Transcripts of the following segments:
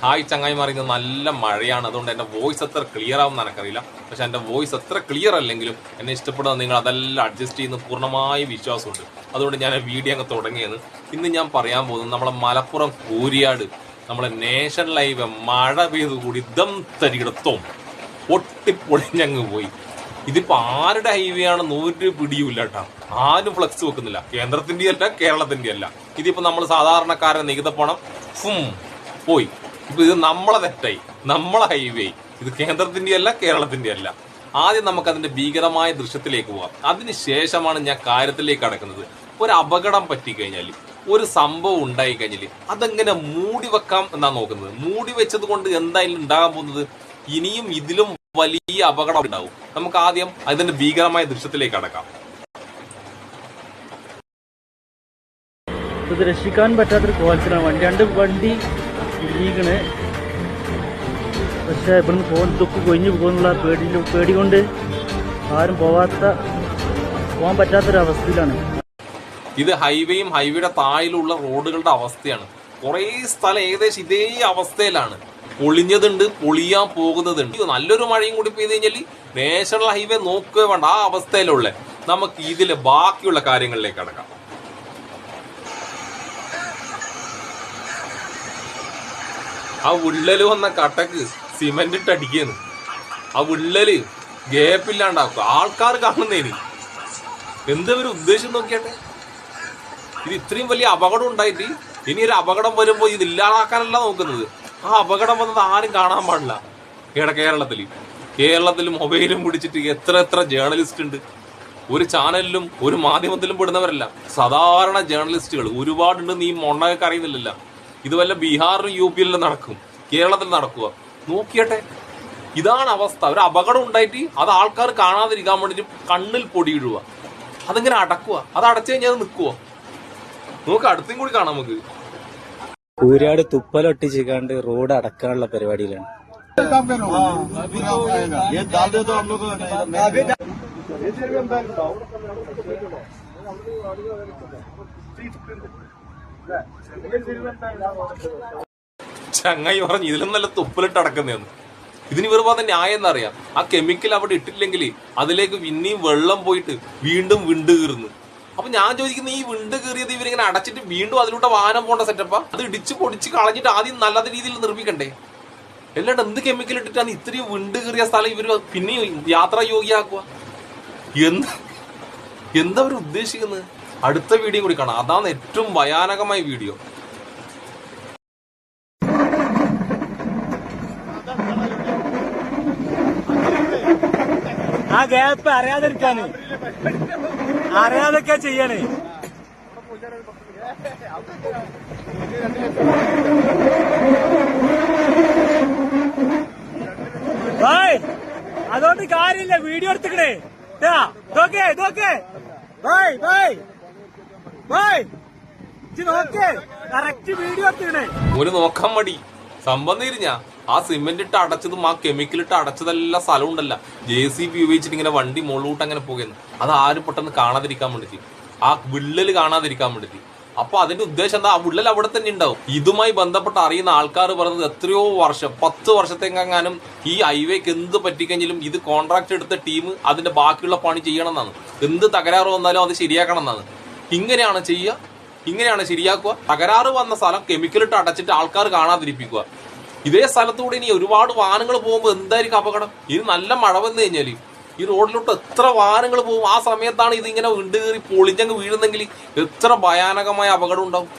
Hi ചങ്ങായിമാർ, ഇന്ന് നല്ല മഴയാണ്. അതുകൊണ്ട് എൻ്റെ വോയിസ് അത്ര ക്ലിയർ ആവുമെന്ന് എനിക്കറിയില്ല. പക്ഷെ എൻ്റെ വോയിസ് അത്ര ക്ലിയർ അല്ലെങ്കിലും എന്നെ ഇഷ്ടപ്പെടുന്ന നിങ്ങൾ അതെല്ലാം അഡ്ജസ്റ്റ് ചെയ്യുന്ന പൂർണ്ണമായ വിശ്വാസമുണ്ട്. അതുകൊണ്ട് ഞാൻ വീഡിയോ അങ്ങ് തുടങ്ങിയത്. ഇന്ന് ഞാൻ പറയാൻ പോകുന്നത് നമ്മളെ മലപ്പുറം കൂരിയാട് നമ്മളെ നേഷൻ ലൈവ് മഴ പെയ്ത് കൂടി ദം തരികിടത്തും പൊട്ടിപ്പൊളിഞ്ഞങ്ങ് പോയി. ഇതിപ്പോ ആരുടെ ഹൈവേ ആണെന്ന് ഒരു പിടിയുമില്ല കേട്ടോ. ആരും ഫ്ലക്സ് വെക്കുന്നില്ല. കേന്ദ്രത്തിന്റെ അല്ല, കേരളത്തിന്റെ അല്ല. ഇതിപ്പോ നമ്മൾ സാധാരണക്കാരൻ നികുത പണം പോയി. ഇപ്പൊ ഇത് നമ്മളെ തെറ്റായി, നമ്മളെ ഹൈവേ. ഇത് കേന്ദ്രത്തിന്റെ അല്ല, കേരളത്തിന്റെ അല്ല. ആദ്യം നമുക്ക് അതിന്റെ ഭീകരമായ ദൃശ്യത്തിലേക്ക് പോകാം. അതിനുശേഷമാണ് ഞാൻ കാര്യത്തിലേക്ക് കടക്കുന്നത്. ഒരു അപകടം പറ്റിക്കഴിഞ്ഞാൽ, ഒരു സംഭവം ഉണ്ടായി കഴിഞ്ഞാൽ അതെങ്ങനെ മൂടി വെക്കാം എന്നാ നോക്കുന്നത്. മൂടി വെച്ചത് കൊണ്ട് എന്തായാലും ഉണ്ടാകാൻ പോകുന്നത് ഇനിയും ഇതിലും വലിയ അപകടം ഉണ്ടാവും. നമുക്ക് ആദ്യം അതിന്റെ ഭീകരമായ ദൃശ്യത്തിലേക്ക് കടക്കാം. ഇത് രക്ഷിക്കാൻ പറ്റാത്തൊരു കോലത്തിലാണ് രണ്ട് വണ്ടി വീകണ്. പക്ഷെ ഇവിടുന്ന് തൊക്ക് കൊഴിഞ്ഞു പോകുന്നുള്ള പേടി കൊണ്ട് ആരും പോകാൻ പറ്റാത്തൊരവസ്ഥയിലാണ്. ഇത് ഹൈവേയും ഹൈവേയുടെ താഴിലുള്ള റോഡുകളുടെ അവസ്ഥയാണ്. കുറെ സ്ഥലം ഏകദേശം ഇതേ അവസ്ഥയിലാണ്. പൊളിഞ്ഞതുണ്ട്, പൊളിയാൻ പോകുന്നതുണ്ട്. നല്ലൊരു മഴയും കൂടി പെയ്ത് കഴിഞ്ഞാൽ നാഷണൽ ഹൈവേ നോക്കുക വേണ്ട, ആ അവസ്ഥയിലുള്ള. നമുക്ക് ഇതിലെ ബാക്കിയുള്ള കാര്യങ്ങളിലേക്ക് കടക്കാം. ആ വിള്ളല് വന്ന കട്ടക്ക് സിമെന്റ് ഇട്ട് അടിക്കുന്നു. ആ വിള്ളല് ഗ്യാപ്പില്ലാണ്ടാക്കുക. ആൾക്കാർ കാണുന്നേന് എന്താ ഒരു ഉദ്ദേശം നോക്കിയാട്ടെ. ഇത് ഇത്രയും വലിയ അപകടം ഉണ്ടായിട്ട് ഇനി ഒരു അപകടം വരുമ്പോൾ ഇത് ഇല്ലാതാക്കാനല്ല നോക്കുന്നത്. ആ അപകടം വന്നത് ആരും കാണാൻ പാടില്ല. കേരളത്തിൽ മൊബൈലും പിടിച്ചിട്ട് എത്ര ജേർണലിസ്റ്റ് ഉണ്ട്. ഒരു ചാനലിലും ഒരു മാധ്യമത്തിലും പെടുന്നവരല്ല, സാധാരണ ജേർണലിസ്റ്റുകൾ ഒരുപാടുണ്ടെന്ന് ഈ മൊണ്ണയൊക്കെ അറിയുന്നില്ലല്ലോ. ഇത് വല്ല ബീഹാറിലും യു പിയിലും നടക്കും, കേരളത്തിൽ നടക്കുക. നോക്കിയട്ടെ, ഇതാണ് അവസ്ഥ. ഒരു അപകടം ഉണ്ടായിട്ട് അത് ആൾക്കാർ കാണാതിരിക്കാൻ വേണ്ടിട്ട് കണ്ണിൽ പൊടിയിടുക. അതെങ്ങനെ അടക്കുക? അത് അടച്ചു കഴിഞ്ഞാൽ അത് നിൽക്കുവോ? നമുക്ക് അടുത്തും കൂടി കാണാം. നമുക്ക് കൂരിയാട് തുപ്പലൊട്ടിച്ചിക്കാണ്ട് റോഡ് അടക്കാനുള്ള പരിപാടിയിലാണ്. ചങ്ങായി പറഞ്ഞു ഇതിലും നല്ല തുപ്പലിട്ട് അടക്കുന്നതെന്ന്. ഇതിന് വെറുതെ ന്യായം എന്നറിയാം. ആ കെമിക്കൽ അവിടെ ഇട്ടിട്ടില്ലെങ്കിൽ അതിലേക്ക് പിന്നെയും വെള്ളം പോയിട്ട് വീണ്ടും വിണ്ട് കീറുന്നു. അപ്പൊ ഞാൻ ചോദിക്കുന്നത്, ഈ വിണ്ട് കീറിയത് ഇവരിങ്ങനെ അടച്ചിട്ട് വീണ്ടും അതിലൂടെ വാഹനം പോകേണ്ട സെറ്റപ്പാ? അത് ഇടിച്ച് പൊടിച്ച് കളഞ്ഞിട്ട് ആദ്യം നല്ല രീതിയിൽ നിർമ്മിക്കണ്ടേ? അല്ലാണ്ട് എന്ത് കെമിക്കൽ ഇട്ടിട്ടാണ് ഇത്രയും വിണ്ട് കീറിയ സ്ഥലം ഇവര് പിന്നെയും യാത്രാ യോഗ്യമാക്കുക? എന്താ അവർ ഉദ്ദേശിക്കുന്നത്? അടുത്ത വീഡിയോ കൂടി കാണാം. അതാണ് ഏറ്റവും ഭയാനകമായ വീഡിയോ. ആ ഗ്യാപ്പ് അറിയാതൊക്കെ ചെയ്യണേ. അതുകൊണ്ട് കാര്യമില്ല, വീഡിയോ എടുത്തിക്കണേ. ഒരു നോക്കാൻ മടി സംഭവം തിരിഞ്ഞ ആ സിമെന്റ് ഇട്ട് അടച്ചതും ആ കെമിക്കൽ ഇട്ട് അടച്ചതെല്ലാം സ്ഥലം ഉണ്ടല്ല. JCB ഉപയോഗിച്ചിട്ട് ഇങ്ങനെ വണ്ടി മുകളിലോട്ട് അങ്ങനെ പോകുന്നു. അത് ആരും പെട്ടെന്ന് കാണാതിരിക്കാൻ വേണ്ടിട്ട്, ആ വിള്ളല് കാണാതിരിക്കാൻ വേണ്ടിട്ട്. അപ്പൊ അതിന്റെ ഉദ്ദേശം എന്താ? ആ വിള്ളൽ അവിടെ തന്നെ ഉണ്ടാവും. ഇതുമായി ബന്ധപ്പെട്ട് അറിയുന്ന ആൾക്കാർ പറഞ്ഞത് എത്രയോ വർഷം, 10 വർഷത്തെങ്ങാനും ഈ ഹൈവേക്ക് എന്ത് പറ്റിക്കഴിഞ്ഞാലും ഇത് കോൺട്രാക്ട് എടുത്ത ടീം അതിന്റെ ബാക്കിയുള്ള പണി ചെയ്യണം എന്നാണ്. എന്ത് തകരാറ് വന്നാലും അത് ശരിയാക്കണം എന്നാണ്. ഇങ്ങനെയാണ് ചെയ്യുക, ഇങ്ങനെയാണ് ശരിയാക്കുക. തകരാറ് വന്ന സ്ഥലം കെമിക്കലിട്ട് അടച്ചിട്ട് ആൾക്കാർ കാണാതിരിപ്പിക്കുക. ഇതേ സ്ഥലത്തൂടെ ഇനി ഒരുപാട് വാഹനങ്ങൾ പോകുമ്പോൾ എന്തായിരിക്കും അപകടം? ഇത് നല്ല മഴ വന്നു കഴിഞ്ഞാൽ ഈ റോഡിലോട്ട് എത്ര വാഹനങ്ങൾ പോകും. ആ സമയത്താണ് ഇതിങ്ങനെ വിണ്ട് കയറി പൊളിഞ്ഞങ്ങ് വീഴുന്നെങ്കിൽ എത്ര ഭയാനകമായ അപകടം ഉണ്ടാവും.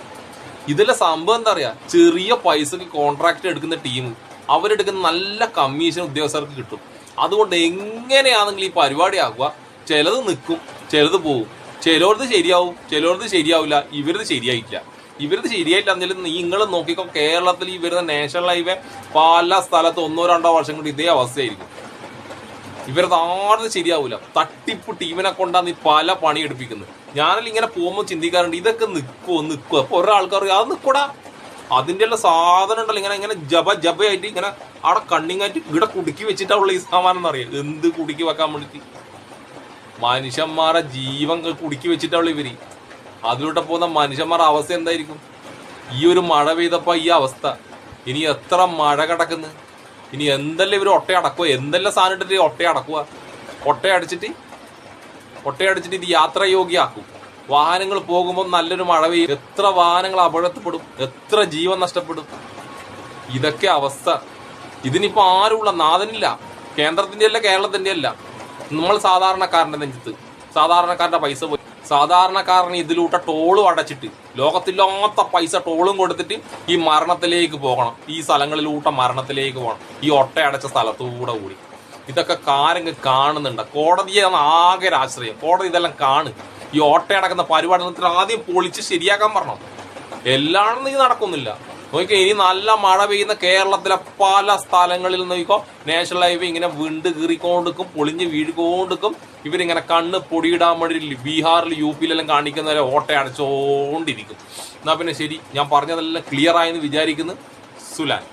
ഇതിലെ സംഭവം എന്താ പറയാ, ചെറിയ പൈസക്ക് കോൺട്രാക്ട് എടുക്കുന്ന ടീം അവരെടുക്കുന്ന നല്ല കമ്മീഷൻ ഉദ്യോഗസ്ഥർക്ക് കിട്ടും. അതുകൊണ്ട് എങ്ങനെയാണെങ്കിലും ഈ പരിപാടി ആക്കുക. ചിലത് നിൽക്കും, ചിലത് പോകും. ചിലവരത് ശരിയാവും, ചിലവരത് ശരിയാവില്ല. ഇവരത് ശരിയായിട്ടില്ല. ഇവരത് ശരിയായില്ല എന്നുവെച്ചാൽ നിങ്ങൾ നോക്കിക്കോ, കേരളത്തിൽ ഈ വരുന്ന നാഷണൽ ഹൈവേ പല സ്ഥലത്ത് 1-2 വർഷം കൊണ്ട് ഇതേ അവസ്ഥയായിരിക്കും. ഇവരത് ആരും ശരിയാവൂല. തട്ടിപ്പ് ടീമിനെ കൊണ്ടാണ് ഈ പല പണി എടുപ്പിക്കുന്നത്. ഞാനെല്ലാം ഇങ്ങനെ പോകുമ്പോൾ ചിന്തിക്കാറുണ്ട്, ഇതൊക്കെ നിൽക്കുവോ? അപ്പൊ ഒരാൾക്കാർ അത് നിൽക്കൂടാ, അതിന്റെ എല്ലാം സാധനം ഉണ്ടല്ലോ ഇങ്ങനെ ജബയായിട്ട് ഇങ്ങനെ അവിടെ കണ്ണിങ്ങായിട്ട് ഇവിടെ കുടുക്കി വെച്ചിട്ടുള്ള ഈ സാമാനം എന്നറിയാം. എന്ത് കുടുക്കി വെക്കാൻ വേണ്ടിട്ട് മനുഷ്യന്മാരെ ജീവൻ കുടുക്കി വെച്ചിട്ടുള്ള ഇവര്. അതിലൂടെ പോകുന്ന മനുഷ്യന്മാരുടെ അവസ്ഥ എന്തായിരിക്കും? ഈ ഒരു മഴ പെയ്തപ്പോ ഈ അവസ്ഥ. ഇനി എത്ര മഴ കിടക്കുന്നു, ഇനി എന്തെല്ലാം ഇവർ ഒട്ടയടക്കുക, എന്തെല്ലാം സാധനം ഇട്ടിട്ട് ഒട്ടയടക്കുക, ഒട്ടയടിച്ചിട്ട് ഇത് യാത്രായോഗ്യമാക്കും. വാഹനങ്ങൾ പോകുമ്പോൾ നല്ലൊരു മഴ പെയ്യും, എത്ര വാഹനങ്ങൾ അപകടത്തിൽപ്പെടും, എത്ര ജീവൻ നഷ്ടപ്പെടും. ഇതൊക്കെ അവസ്ഥ. ഇതിനിപ്പോ ആരുള്ള നാഥനില്ല, കേന്ദ്രത്തിന്റെ അല്ല കേരളത്തിന്റെ അല്ല, നമ്മൾ സാധാരണക്കാരന്റെ നെഞ്ചത്ത് സാധാരണക്കാരന്റെ പൈസ പോയി. സാധാരണക്കാരന് ഇതിലൂടെ ടോളും അടച്ചിട്ട് ലോകത്തില്ലാത്ത പൈസ ടോളും കൊടുത്തിട്ട് ഈ മരണത്തിലേക്ക് പോകണം, ഈ സ്ഥലങ്ങളിലൂടെ മരണത്തിലേക്ക് പോകണം, ഈ ഒട്ടയടച്ച സ്ഥലത്തൂടെ കൂടി. ഇതൊക്കെ കാരങ്ങ് കാണുന്നുണ്ട്. കോടതിയാണ് ആകെ ആശ്രയം. കോടതി ഇതെല്ലാം കാണും. ഈ ഓട്ടയടക്കുന്ന പരിപാടി ആദ്യം പൊളിച്ച് ശരിയാക്കാൻ പറഞ്ഞു. എല്ലാണെന്ന് ഇത് നടക്കുന്നില്ല. നോക്കിക്കോ, ഇനി നല്ല മഴ പെയ്യുന്ന കേരളത്തിലെ പല സ്ഥലങ്ങളിൽ നോക്കിക്കോ, നാഷണൽ ഹൈവേ ഇങ്ങനെ വിണ്ട് കീറിക്കൊണ്ടിരിക്കും, പൊളിഞ്ഞ് വീഴുകൊണ്ടിരിക്കും. ഇവരിങ്ങനെ കണ്ണ് പൊടിയിടാൻ വേണ്ടി ബീഹാറിൽ UP-യിലെല്ലാം കാണിക്കുന്നവരെ ഓട്ടയടച്ചോണ്ടിരിക്കും. എന്നാ പിന്നെ ശരി, ഞാൻ പറഞ്ഞതെല്ലാം ക്ലിയർ ആയെന്ന് വിചാരിക്കുന്നു. സുലാൻ.